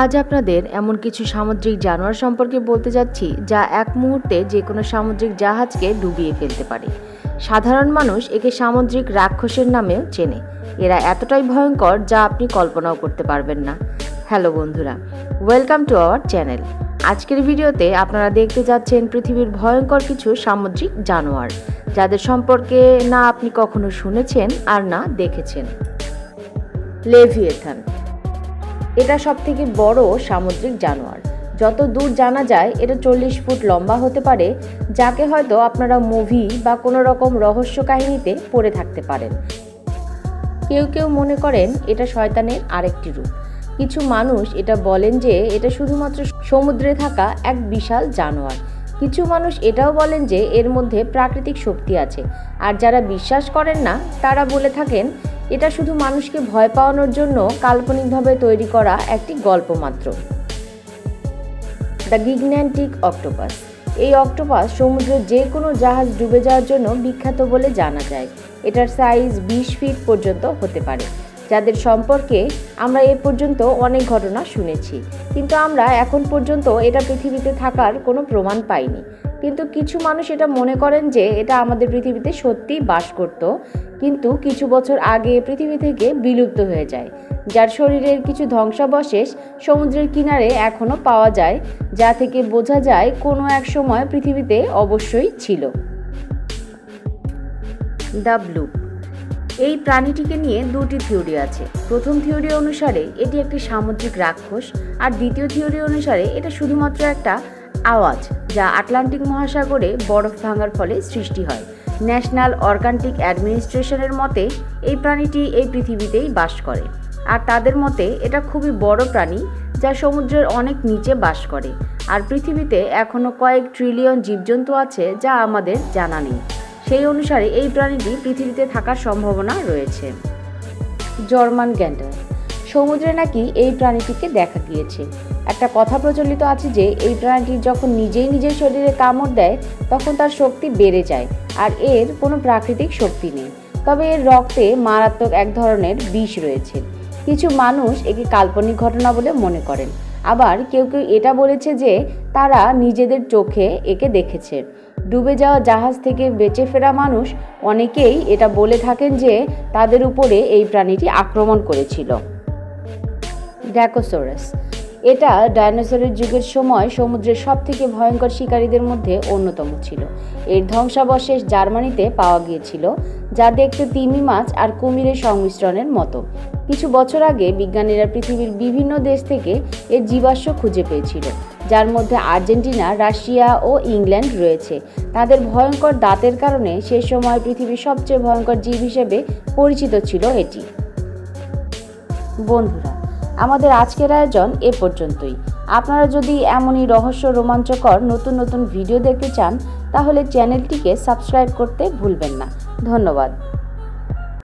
আজ আপনাদের এমন কিছু সামুদ্রিক জানোয়ার সম্পর্কে বলতে যাচ্ছি যা এক মুহূর্তে যে কোনো সামুদ্রিক জাহাজকে ডুবিয়ে ফেলতে পারে। সাধারণ মানুষ একে সামুদ্রিক রাক্ষসের নামেও চেনে। এরা এতটাই ভয়ঙ্কর যা আপনি কল্পনাও করতে পারবেন না। হ্যালো বন্ধুরা, ওয়েলকাম টু আওয়ার চ্যানেল। আজকের ভিডিওতে আপনারা দেখতে যাচ্ছেন পৃথিবীর ভয়ঙ্কর কিছু সামুদ্রিক জানোয়ার, যাদের সম্পর্কে না আপনি কখনো শুনেছেন আর না দেখেছেন। লেভিয়েথান, এটা সবথেকে বড় সামুদ্রিক জানোয়ার। যত দূর জানা যায় এটা 40 ফুট লম্বা হতে পারে, যাকে হয়তো আপনারা মুভি বা কোনো রকম রহস্য কাহিনীতে পড়ে থাকতে পারেন। কেউ কেউ মনে করেন এটা শয়তানের আরেকটি রূপ। কিছু মানুষ এটা বলেন যে এটা শুধুমাত্র সমুদ্রে থাকা এক বিশাল জানোয়ার। কিছু মানুষ এটাও বলেন যে এর মধ্যে প্রাকৃতিক শক্তি আছে, আর যারা বিশ্বাস করেন না তারা বলে থাকেন এটা শুধু মানুষকে ভয় পাওয়ানোর জন্য কাল্পনিকভাবে তৈরি করা একটি গল্প মাত্র। দ্য গিগন্যান্টিক অক্টোপাস, এই অক্টোপাস সমুদ্রের যে কোনো জাহাজ ডুবে যাওয়ার জন্য বিখ্যাত বলে জানা যায়। এটার সাইজ 20 ফিট পর্যন্ত হতে পারে, যাদের সম্পর্কে আমরা এ পর্যন্ত অনেক ঘটনা শুনেছি, কিন্তু আমরা এখন পর্যন্ত এটা পৃথিবীতে থাকার কোনো প্রমাণ পাইনি। কিন্তু কিছু মানুষ এটা মনে করেন যে এটা আমাদের পৃথিবীতে সত্যিই বাস করত, কিন্তু কিছু বছর আগে পৃথিবী থেকে বিলুপ্ত হয়ে যায়, যার শরীরের কিছু ধ্বংসাবশেষ সমুদ্রের কিনারে এখনও পাওয়া যায়, যা থেকে বোঝা যায় কোনো এক সময় পৃথিবীতে অবশ্যই ছিল। দ্য ব্লুপ, এই প্রাণীটিকে নিয়ে দুটি থিওরি আছে। প্রথম থিওরি অনুসারে এটি একটি সামুদ্রিক রাক্ষস, আর দ্বিতীয় থিওরি অনুসারে এটা শুধুমাত্র একটা আওয়াজ যা আটলান্টিক মহাসাগরে বরফ ভাঙার ফলে সৃষ্টি হয়। ন্যাশনাল অর্গানিক অ্যাডমিনিস্ট্রেশনের মতে এই প্রাণীটি এই পৃথিবীতেই বাস করে, আর তাদের মতে এটা খুবই বড় প্রাণী যা সমুদ্রের অনেক নিচে বাস করে, আর পৃথিবীতে এখনও কয়েক ট্রিলিয়ন জীবজন্তু আছে যা আমাদের জানা নেই। সেই অনুসারে এই প্রাণীটি পৃথিবীতে থাকার সম্ভাবনা রয়েছে। জার্মান গ্যান্ডার, সমুদ্রে নাকি এই প্রাণীটিকে দেখা গিয়েছে। একটা কথা প্রচলিত আছে যে এই প্রাণীটি যখন নিজেই নিজের শরীরে কামড় দেয় তখন তার শক্তি বেড়ে যায়, আর এর কোনো প্রাকৃতিক শক্তি নেই। তবে এর রক্তে মারাত্মক এক ধরনের বিষ রয়েছে। কিছু মানুষ একে কাল্পনিক ঘটনা বলে মনে করেন, আবার কেউ কেউ এটা বলেছে যে তারা নিজেদের চোখে একে দেখেছে। ডুবে যাওয়া জাহাজ থেকে বেঁচে ফেরা মানুষ অনেকেই এটা বলে থাকেন যে তাদের উপরে এই প্রাণীটি আক্রমণ করেছিল। ড্যাকোসোরাস, এটা ডাইনোসরের যুগের সময় সমুদ্রের সবথেকে ভয়ঙ্কর শিকারীদের মধ্যে অন্যতম ছিল। এর ধ্বংসাবশেষ জার্মানিতে পাওয়া গিয়েছিল, যা দেখতে তিমি মাছ আর কুমিরের সংমিশ্রণের মতো। কিছু বছর আগে বিজ্ঞানীরা পৃথিবীর বিভিন্ন দেশ থেকে এর জীবাশ্ম খুঁজে পেয়েছিল, যার মধ্যে আর্জেন্টিনা, রাশিয়া ও ইংল্যান্ড রয়েছে। তাদের ভয়ঙ্কর দাঁতের কারণে সে সময় পৃথিবীর সবচেয়ে ভয়ঙ্কর জীব হিসেবে পরিচিত ছিল এটি। বন্ধুরা, আমাদের আজকের আয়োজন এ পর্যন্তই। আপনারা যদি এমনই রহস্য রোমাঞ্চকর নতুন নতুন ভিডিও দেখতে চান তাহলে চ্যানেলটিকে সাবস্ক্রাইব করতে ভুলবেন না। ধন্যবাদ।